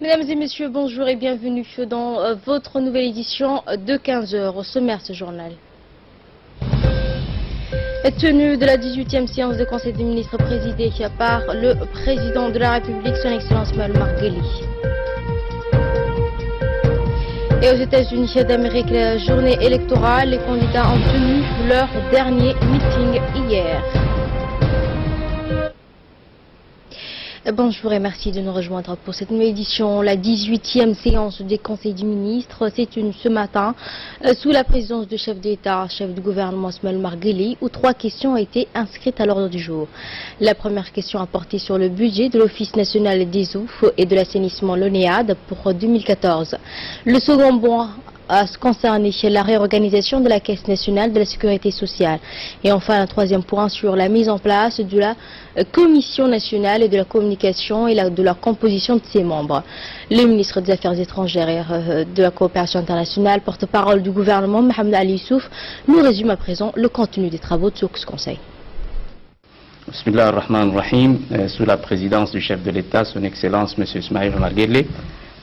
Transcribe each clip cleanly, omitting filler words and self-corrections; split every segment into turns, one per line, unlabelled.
Mesdames et messieurs, bonjour et bienvenue dans votre nouvelle édition de 15 heures. Au sommaire ce journal. Tenue de la 18e séance de Conseil des ministres présidée par le président de la République, son Excellence Ismaël Omar Guelleh. Et aux États-Unis d'Amérique, la journée électorale, les candidats ont tenu leur dernier meeting hier. Bonjour et merci de nous rejoindre pour cette nouvelle édition, la 18e séance des conseils des ministres. C'est ce matin, sous la présidence du chef d'État, chef du gouvernement Ismaël Omar Guelleh, où 3 questions ont été inscrites à l'ordre du jour. La première question a porté sur le budget de l'Office national des eaux et de l'assainissement, l'ONEAD, pour 2014. Le second point a concerné la réorganisation de la Caisse nationale de la sécurité sociale. Et enfin, un troisième point sur la mise en place de la Commission nationale de la communication et de la composition de ses membres. Le ministre des Affaires étrangères et de la coopération internationale, porte-parole du gouvernement, Mohamed Ali Youssouf, nous résume à présent le contenu des travaux de ce Conseil.
Bismillah ar-Rahman ar-Rahim, sous la présidence du chef de l'État, son Excellence M. Ismaël Omar Guelleh,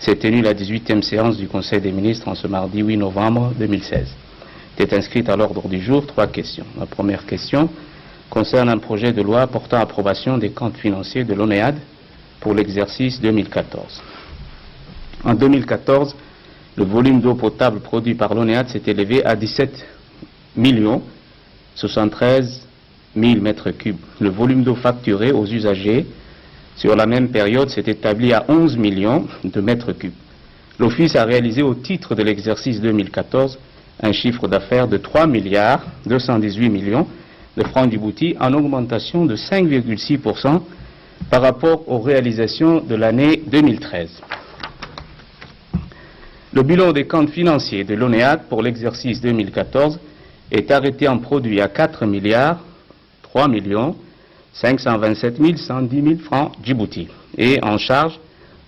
s'est tenue la 18e séance du Conseil des ministres en ce mardi 8 novembre 2016. Est inscrite à l'ordre du jour 3 questions. La première question concerne un projet de loi portant approbation des comptes financiers de l'ONEAD pour l'exercice 2014. En 2014, le volume d'eau potable produit par l'ONEAD s'est élevé à 17 073 000 mètres cubes. Le volume d'eau facturé aux usagers sur la même période s'est établi à 11 millions de mètres cubes. L'Office a réalisé au titre de l'exercice 2014 un chiffre d'affaires de 3 milliards 218 millions de francs Djibouti, en augmentation de 5,6% par rapport aux réalisations de l'année 2013. Le bilan des comptes financiers de l'ONEAD pour l'exercice 2014 est arrêté en produit à 4 milliards 3 millions 527 110 000 francs Djibouti et en charge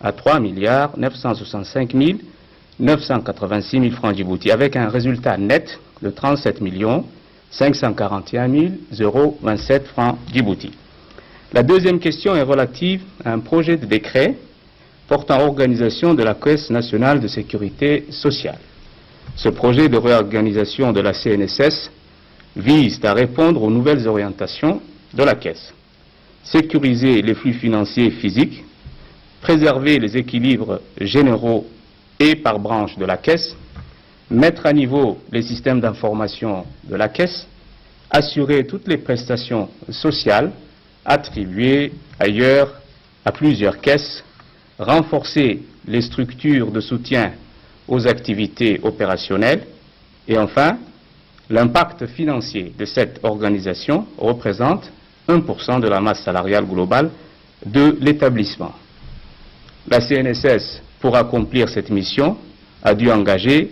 à 3 milliards 965 986 000 francs Djibouti, avec un résultat net de 37 millions 541 027 francs Djibouti. La deuxième question est relative à un projet de décret portant organisation de la Caisse nationale de sécurité sociale. Ce projet de réorganisation de la CNSS vise à répondre aux nouvelles orientations de la Caisse. Sécuriser les flux financiers physiques, préserver les équilibres généraux et par branche de la Caisse, mettre à niveau les systèmes d'information de la Caisse, assurer toutes les prestations sociales attribuées ailleurs à plusieurs caisses, renforcer les structures de soutien aux activités opérationnelles et enfin, l'impact financier de cette organisation représente 1% de la masse salariale globale de l'établissement. La CNSS, pour accomplir cette mission, a dû engager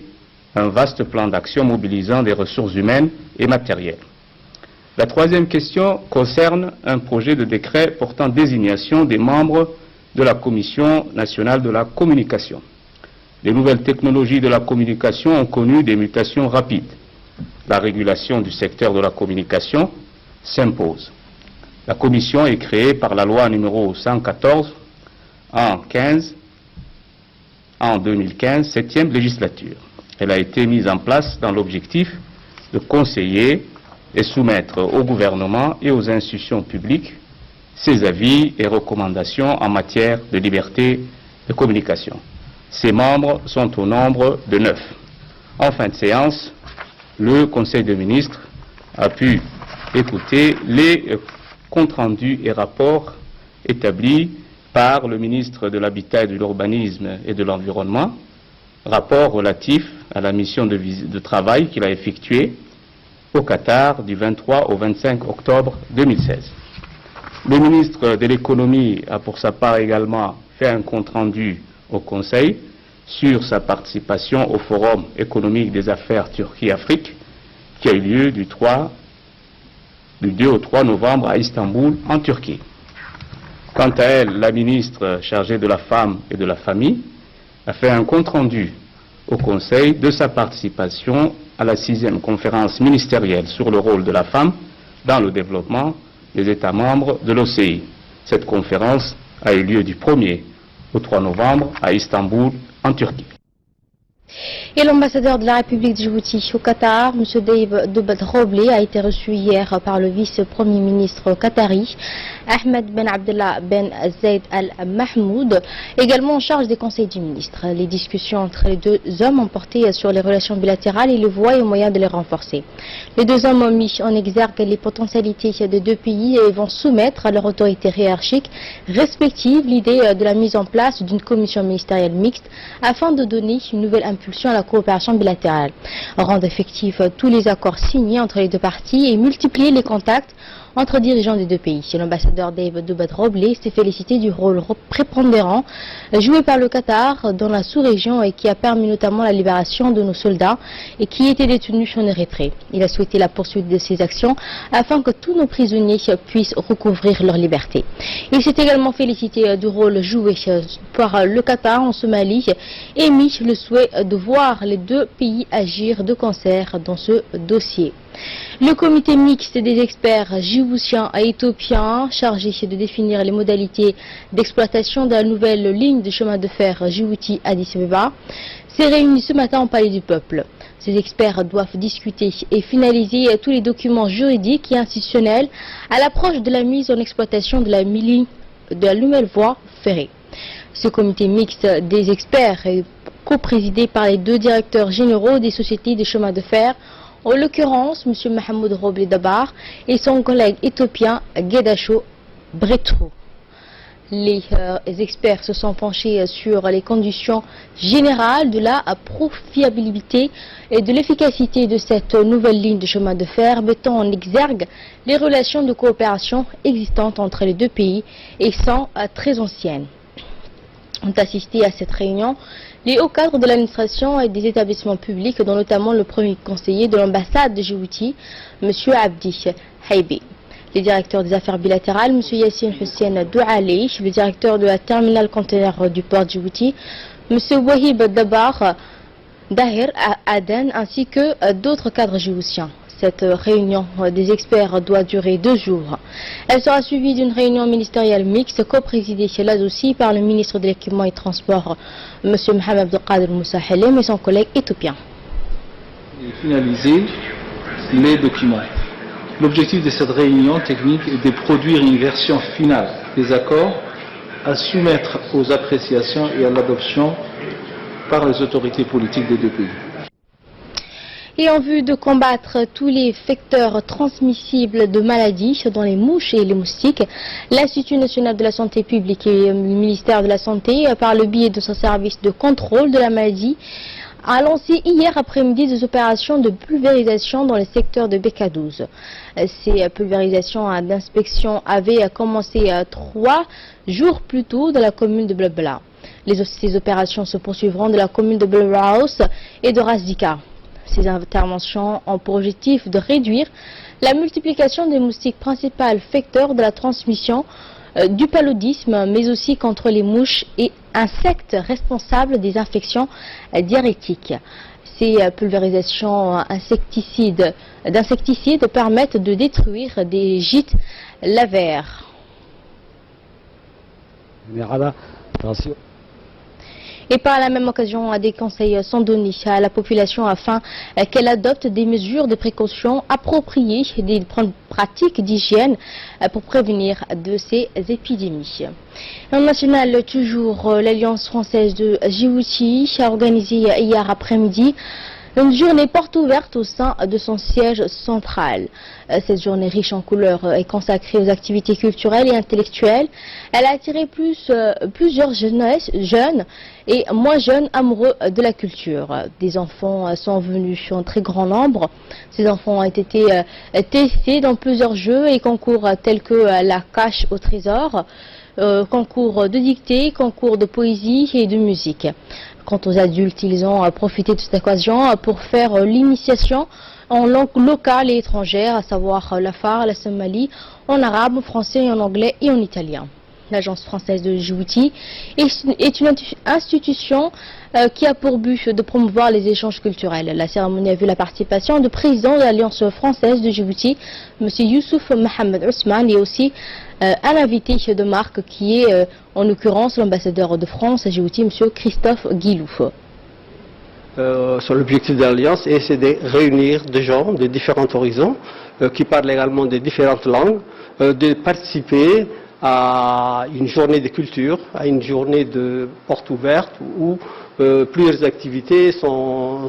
un vaste plan d'action mobilisant des ressources humaines et matérielles. La troisième question concerne un projet de décret portant désignation des membres de la Commission nationale de la communication. Les nouvelles technologies de la communication ont connu des mutations rapides. La régulation du secteur de la communication s'impose. La commission est créée par la loi numéro 114 en 2015, 7e législature. Elle a été mise en place dans l'objectif de conseiller et soumettre au gouvernement et aux institutions publiques ses avis et recommandations en matière de liberté de communication. Ses membres sont au nombre de 9. En fin de séance, le Conseil des ministres a pu écouter les comptes rendus et rapports établis par le ministre de l'Habitat et de l'Urbanisme et de l'Environnement, rapport relatif à la mission de travail qu'il a effectuée au Qatar du 23 au 25 octobre 2016. Le ministre de l'Économie a pour sa part également fait un compte rendu au Conseil sur sa participation au Forum économique des affaires Turquie-Afrique qui a eu lieu du 2 au 3 novembre à Istanbul, en Turquie. Quant à elle, la ministre chargée de la Femme et de la Famille a fait un compte rendu au Conseil de sa participation à la 6e conférence ministérielle sur le rôle de la femme dans le développement des États membres de l'OCI. Cette conférence a eu lieu du 1er au 3 novembre à Istanbul, en Turquie.
Et l'ambassadeur de la République de Djibouti au Qatar, M. Dave Dobad-Roblé, a été reçu hier par le vice-premier ministre qatari, Ahmed Ben Abdallah Ben Zayed Al Mahmoud, également en charge des conseils du ministre. Les discussions entre les deux hommes ont porté sur les relations bilatérales et les voies et moyens de les renforcer. Les deux hommes ont mis en exergue les potentialités des deux pays et vont soumettre à leur autorité hiérarchique respective l'idée de la mise en place d'une commission ministérielle mixte afin de donner une nouvelle impulsion à la coopération bilatérale, rendre effectifs tous les accords signés entre les deux parties et multiplier les contacts entre dirigeants des deux pays. L'ambassadeur Dave Dobad-Roblé s'est félicité du rôle prépondérant joué par le Qatar dans la sous-région et qui a permis notamment la libération de nos soldats et qui étaient détenus en Érythrée. Il a souhaité la poursuite de ces actions afin que tous nos prisonniers puissent recouvrir leur liberté. Il s'est également félicité du rôle joué par le Qatar en Somalie et émis le souhait de voir les deux pays agir de concert dans ce dossier. Le comité mixte des experts djiboutiens et éthiopiens chargé de définir les modalités d'exploitation de la nouvelle ligne de chemin de fer Djibouti-Addis Abeba s'est réuni ce matin au Palais du Peuple. Ces experts doivent discuter et finaliser tous les documents juridiques et institutionnels à l'approche de la mise en exploitation de la nouvelle voie ferrée. Ce comité mixte des experts est co-présidé par les deux directeurs généraux des sociétés de chemin de fer, en l'occurrence M. Mahmoud Roblé Dabar et son collègue éthiopien Gedacho Bretrou. Les experts se sont penchés sur les conditions générales de la profitabilité et de l'efficacité de cette nouvelle ligne de chemin de fer, mettant en exergue les relations de coopération existantes entre les deux pays et sont très anciennes. Ont assisté à cette réunion les hauts cadres de l'administration et des établissements publics, dont notamment le premier conseiller de l'ambassade de Djibouti, M. Abdi Haïbi. Les directeurs des affaires bilatérales, M. Yassine Hussein Douali, le directeur de la terminale conteneur du port de Djibouti, M. Wahib Dabar Dahir Aden, ainsi que d'autres cadres djiboutiens. Cette réunion des experts doit durer 2 jours. Elle sera suivie d'une réunion ministérielle mixte co-présidée là aussi par le ministre de l'Équipement et Transport, M. Mohamed Abdelkader Moussa Helem et son collègue éthiopien.
Finaliser les documents. L'objectif de cette réunion technique est de produire une version finale des accords à soumettre aux appréciations et à l'adoption par les autorités politiques des deux pays.
Et en vue de combattre tous les vecteurs transmissibles de maladies, dont les mouches et les moustiques, l'Institut national de la santé publique et le ministère de la Santé, par le biais de son service de contrôle de la maladie, a lancé hier après-midi des opérations de pulvérisation dans le secteur de Beka-12. Ces pulvérisations d'inspection avaient commencé 3 jours plus tôt dans la commune de Blabla. Ces opérations se poursuivront de la commune de Blablaus et de Razdika. Ces interventions ont pour objectif de réduire la multiplication des moustiques principaux vecteurs de la transmission du paludisme, mais aussi contre les mouches et insectes responsables des infections diarrhétiques. Ces pulvérisations d'insecticides permettent de détruire des gîtes lavaires. Et par la même occasion, des conseils sont donnés à la population afin qu'elle adopte des mesures de précaution appropriées et des pratiques d'hygiène pour prévenir de ces épidémies. En national, toujours, l'Alliance française de Djibouti a organisé hier après-midi une journée porte ouverte au sein de son siège central. Cette journée riche en couleurs est consacrée aux activités culturelles et intellectuelles. Elle a attiré plusieurs jeunes et moins jeunes amoureux de la culture. Des enfants sont venus en très grand nombre. Ces enfants ont été testés dans plusieurs jeux et concours tels que la cache au trésor, concours de dictée, concours de poésie et de musique. Quant aux adultes, ils ont profité de cette occasion pour faire l'initiation en langue locale et étrangère, à savoir l'afar, la somali, en arabe, en français, en anglais et en italien. L'Agence française de Djibouti est une institution qui a pour but de promouvoir les échanges culturels. La cérémonie a vu la participation du président de l'Alliance française de Djibouti, M. Youssouf Mohamed Ousmane, et aussi un invité de marque qui est en l'occurrence l'ambassadeur de France à Djibouti, M. Christophe Guilouf.
Sur l'objectif de l'Alliance, et c'est de réunir des gens de différents horizons qui parlent également de différentes langues, de participer à une journée de culture, à une journée de porte ouverte où plusieurs activités sont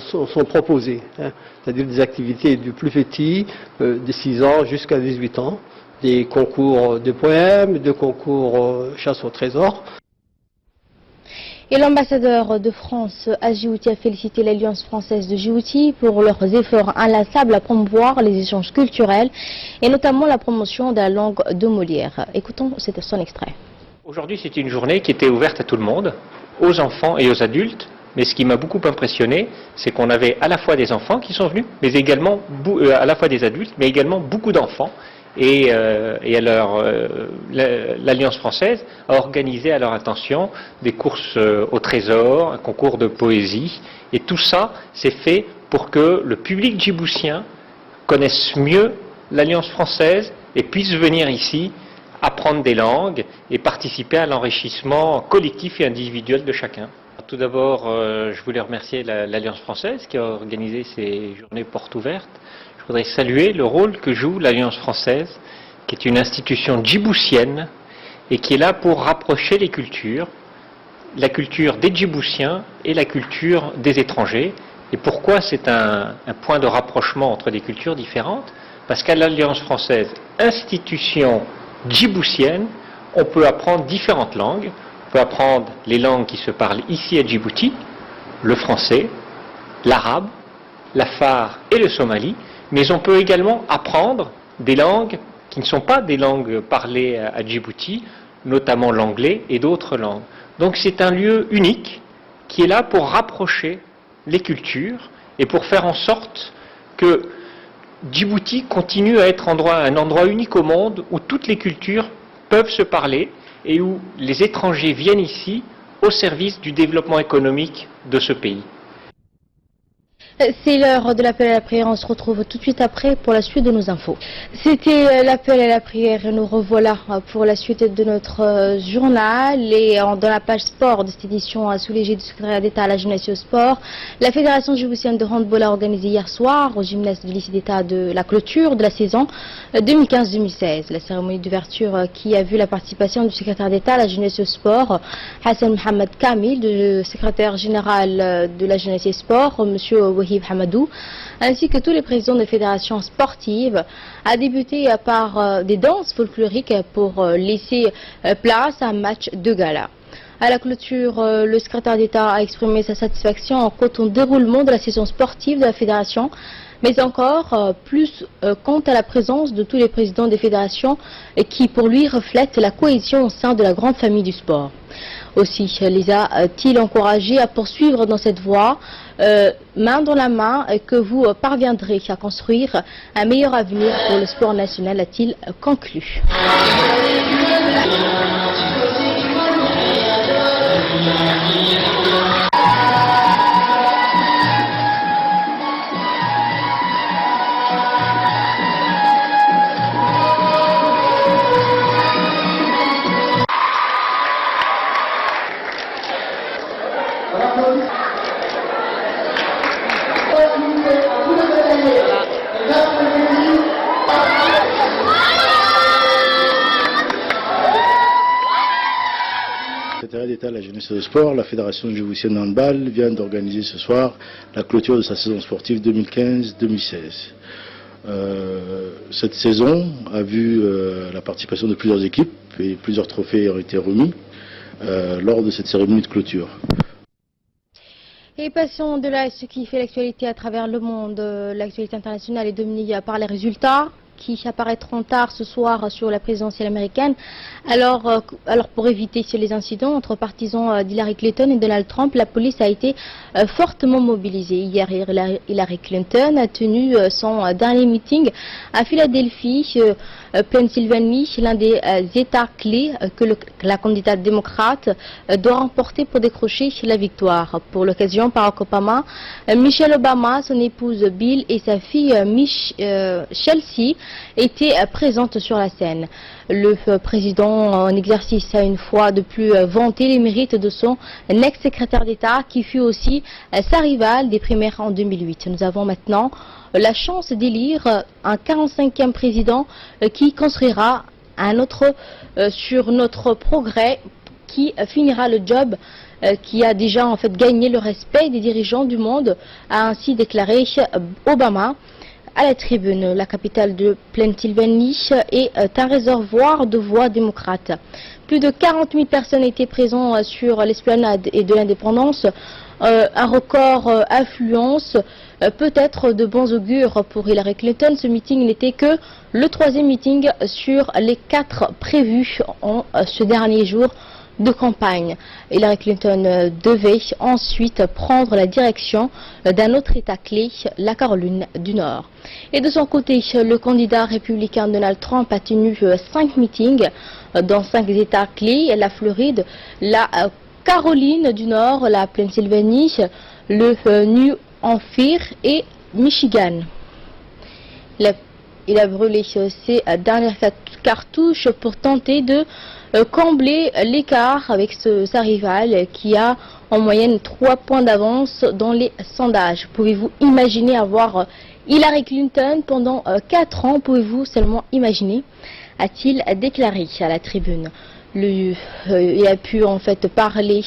proposées, hein, c'est-à-dire des activités du plus petit, de 6 ans jusqu'à 18 ans, des concours de poèmes, des concours chasse au trésor.
Et l'ambassadeur de France à Djibouti a félicité l'Alliance française de Djibouti pour leurs efforts inlassables à promouvoir les échanges culturels et notamment la promotion de la langue de Molière. Écoutons son extrait.
Aujourd'hui, c'est une journée qui était ouverte à tout le monde, aux enfants et aux adultes. Mais ce qui m'a beaucoup impressionné, c'est qu'on avait à la fois des enfants qui sont venus, mais également à la fois des adultes, mais également beaucoup d'enfants. Et l'Alliance française a organisé à leur intention des courses au trésor, un concours de poésie. Et tout ça, c'est fait pour que le public djiboutien connaisse mieux l'Alliance française et puisse venir ici apprendre des langues et participer à l'enrichissement collectif et individuel de chacun. Tout d'abord, je voulais remercier l'Alliance française qui a organisé ces journées portes ouvertes. Je voudrais saluer le rôle que joue l'Alliance française, qui est une institution djiboutienne et qui est là pour rapprocher les cultures, la culture des Djiboutiens et la culture des étrangers. Et pourquoi c'est un point de rapprochement entre des cultures différentes? Parce qu'à l'Alliance française, institution djiboutienne, on peut apprendre différentes langues. On peut apprendre les langues qui se parlent ici à Djibouti, le français, l'arabe, l'afar et le somali. Mais on peut également apprendre des langues qui ne sont pas des langues parlées à Djibouti, notamment l'anglais et d'autres langues. Donc c'est un lieu unique qui est là pour rapprocher les cultures et pour faire en sorte que Djibouti continue à être un endroit unique au monde où toutes les cultures peuvent se parler et où les étrangers viennent ici au service du développement économique de ce pays.
C'est l'heure de l'appel à la prière, on se retrouve tout de suite après pour la suite de nos infos. C'était l'appel à la prière et nous revoilà pour la suite de notre journal. Et dans la page sport de cette édition, sous l'égide du secrétaire d'État à la jeunesse et au sport, la Fédération djiboutienne de handball a organisé hier soir au gymnase du lycée d'État de la clôture de la saison 2015-2016. La cérémonie d'ouverture qui a vu la participation du secrétaire d'État à la jeunesse et au sport, Hassan Mohamed Kamil, le secrétaire général de la jeunesse et sport, monsieur Hamadou, ainsi que tous les présidents des fédérations sportives, a débuté par des danses folkloriques pour laisser place à un match de gala. À la clôture, le secrétaire d'État a exprimé sa satisfaction quant au déroulement de la saison sportive de la fédération, mais encore plus quant à la présence de tous les présidents des fédérations qui pour lui reflètent la cohésion au sein de la grande famille du sport. Aussi les a-t-il encouragés à poursuivre dans cette voie, main dans la main, que vous parviendrez à construire un meilleur avenir pour le sport national, a-t-il conclu.
Secrétaire d'État à la jeunesse et au sport, la Fédération djiboutienne de handball vient d'organiser ce soir la clôture de sa saison sportive 2015-2016. Cette saison a vu la participation de plusieurs équipes et plusieurs trophées ont été remis lors de cette cérémonie de clôture.
Et passons de là à ce qui fait l'actualité à travers le monde. L'actualité internationale est dominée par les résultats. qui apparaîtront tard ce soir sur la présidentielle américaine. Alors pour éviter les incidents entre partisans d'Hillary Clinton et Donald Trump, la police a été fortement mobilisée. Hier, Hillary Clinton a tenu son dernier meeting à Philadelphie, Pennsylvanie, l'un des États clés que la candidate démocrate doit remporter pour décrocher la victoire. Pour l'occasion, Barack Obama, Michelle Obama, son épouse Bill et sa fille Chelsea étaient présentes sur la scène. Le président en exercice a une fois de plus vanté les mérites de son ex-secrétaire d'État qui fut aussi sa rivale des primaires en 2008. Nous avons maintenant la chance d'élire un 45e président qui construira un autre sur notre progrès, qui finira le job qui a déjà en fait gagné le respect des dirigeants du monde, a ainsi déclaré Obama à la tribune. La capitale de Pennsylvanie est un réservoir de voix démocrates. Plus de 40 000 personnes étaient présentes sur l'esplanade et de l'indépendance. Un record affluence, peut-être de bons augures pour Hillary Clinton. Ce meeting n'était que le 3e meeting sur les 4 prévus en ce dernier jour de campagne. Hillary Clinton devait ensuite prendre la direction d'un autre État clé, la Caroline du Nord. Et de son côté, le candidat républicain Donald Trump a tenu 5 meetings dans 5 États clés, la Floride, la Caroline du Nord, la Pennsylvanie, le New Hampshire et Michigan. Il a brûlé ses dernières cartouches pour tenter de combler l'écart avec sa rivale qui a en moyenne 3 points d'avance dans les sondages. Pouvez-vous imaginer avoir Hillary Clinton pendant 4 ans? Pouvez-vous seulement imaginer? A-t-il déclaré à la tribune. Il a pu en fait parler,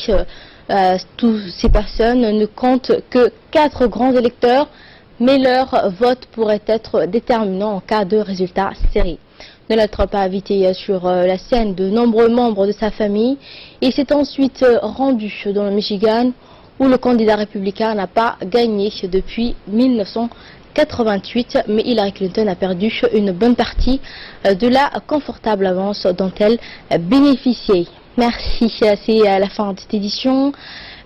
toutes ces personnes ne comptent que 4 grands électeurs, mais leur vote pourrait être déterminant en cas de résultat serré. Donald Trump a invité sur la scène de nombreux membres de sa famille et s'est ensuite rendu dans le Michigan où le candidat républicain n'a pas gagné depuis 1988, mais Hillary Clinton a perdu une bonne partie de la confortable avance dont elle bénéficiait. Merci, c'est à la fin de cette édition.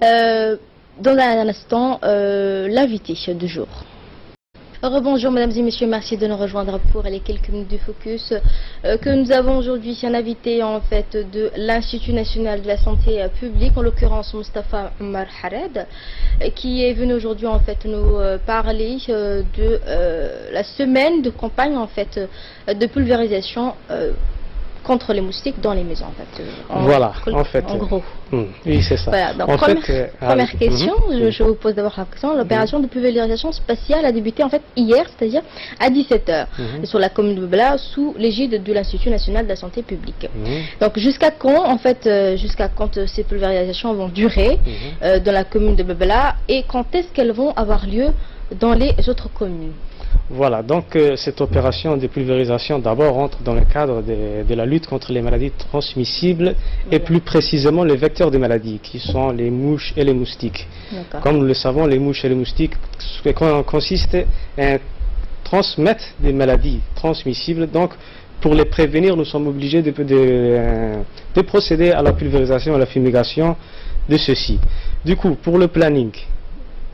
Dans un instant, l'invité du jour. Rebonjour mesdames et messieurs, merci de nous rejoindre pour les quelques minutes du focus que nous avons aujourd'hui. Un invité en fait de l'Institut national de la santé publique, en l'occurrence Moustapha Omar Hared, qui est venu aujourd'hui en fait nous parler de la semaine de campagne en fait de pulvérisation contre les moustiques dans les maisons en fait. En gros.
Oui, c'est ça.
Voilà, donc première question, je vous pose d'abord la question. L'opération de pulvérisation spatiale a débuté en fait hier, c'est-à-dire à 17h, sur la commune de Bebela, sous l'égide de l'Institut national de la santé publique. Donc jusqu'à quand en fait, jusqu'à quand ces pulvérisations vont durer dans la commune de Bebela et quand est-ce qu'elles vont avoir lieu dans les autres communes?
Voilà, donc cette opération de pulvérisation d'abord entre dans le cadre de la lutte contre les maladies transmissibles et plus précisément les vecteurs de maladies qui sont les mouches et les moustiques. Comme nous le savons, les mouches et les moustiques consistent à transmettre des maladies transmissibles. Donc pour les prévenir, nous sommes obligés de procéder à la pulvérisation, à la fumigation de ceux-ci. Du coup, pour le planning,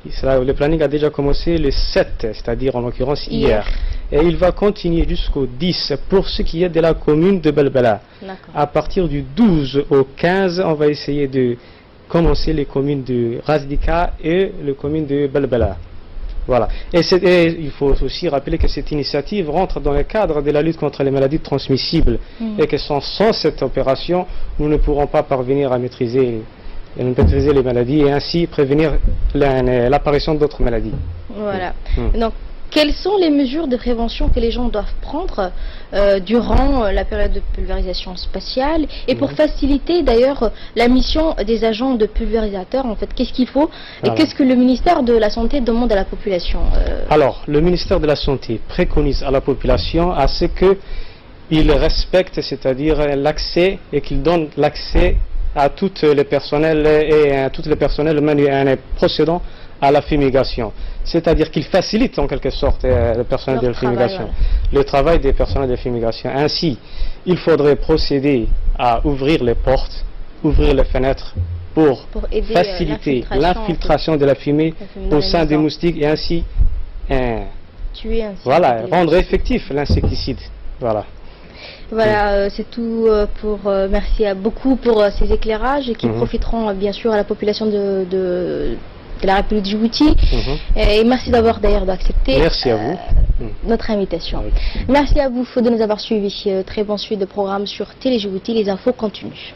le planning a déjà commencé le 7, c'est-à-dire en l'occurrence hier. Et il va continuer jusqu'au 10 pour ce qui est de la commune de Belbela. À partir du 12 au 15, on va essayer de commencer les communes de Razdika et les communes de Belbela. Voilà. Et il faut aussi rappeler que cette initiative rentre dans le cadre de la lutte contre les maladies transmissibles et que sans cette opération, nous ne pourrons pas parvenir à maîtriser les maladies et ainsi prévenir l'apparition d'autres maladies.
Voilà. Donc, quelles sont les mesures de prévention que les gens doivent prendre durant la période de pulvérisation spatiale et pour faciliter d'ailleurs la mission des agents de pulvérisateurs en fait, qu'est-ce qu'il faut et qu'est-ce que le ministère de la Santé demande à la population?
Alors, le ministère de la Santé préconise à la population à ce qu'il respecte, c'est-à-dire l'accès et qu'il donne l'accès à tous les personnels et à tous les personnels procédant à la fumigation. c'est-à-dire qu'il facilite en quelque sorte le personnel de
Leur travail,
fumigation, le travail des personnels de fumigation. Ainsi, il faudrait procéder à ouvrir les portes, ouvrir les fenêtres pour
aider
faciliter l'infiltration de la fumée
dans
au
les
sein des
maisons.
moustiques et ainsi
Tuer ainsi
voilà,
les
rendre
moustiques.
effectif l'insecticide. Voilà.
Voilà, c'est tout pour. Merci beaucoup pour ces éclairages qui profiteront bien sûr à la population de la République de Djibouti. Et merci d'avoir d'ailleurs d'accepter
Merci à vous.
notre invitation.
Oui.
Merci à vous de nous avoir suivis. Très bonne suite de programme sur Télé Djibouti. Les infos continuent.